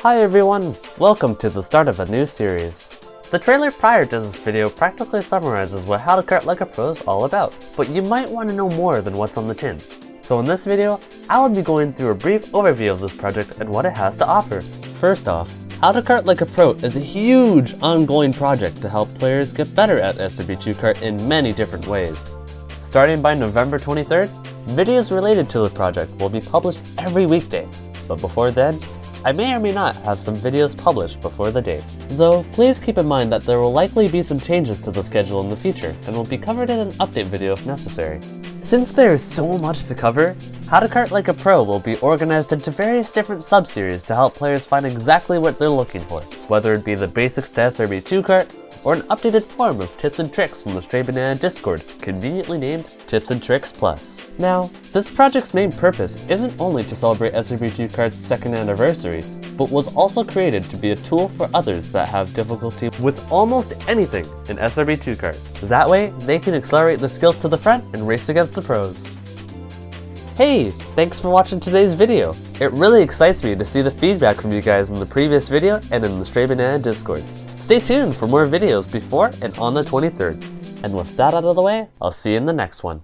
Hi everyone, welcome to the start of a new series. The trailer prior to this video practically summarizes what How to Kart Like a Pro is all about, but you might want to know more than what's on the tin. So in this video, I will be going through a brief overview of this project and what it has to offer. First off, How to Kart Like a Pro is a huge ongoing project to help players get better at SRB2 Kart in many different ways. Starting by November 23rd, videos related to the project will be published every weekday, but before then, I may or may not have some videos published before the date. Though, please keep in mind that there will likely be some changes to the schedule in the future and will be covered in an update video if necessary. Since there is so much to cover, How to Kart Like a Pro will be organized into various different sub-series to help players find exactly what they're looking for, whether it be the basics to SRB2 Kart, or an updated form of tips and tricks from the Stray Banana Discord, conveniently named Tips and Tricks Plus. Now, this project's main purpose isn't only to celebrate SRB2 Kart's second anniversary, but was also created to be a tool for others that have difficulty with almost anything in SRB2 Kart. That way, they can accelerate their skills to the front and race against the pros. Hey, thanks for watching today's video. It really excites me to see the feedback from you guys in the previous video and in the Stray Banana Discord. Stay tuned for more videos before and on the 23rd. And with that out of the way, I'll see you in the next one.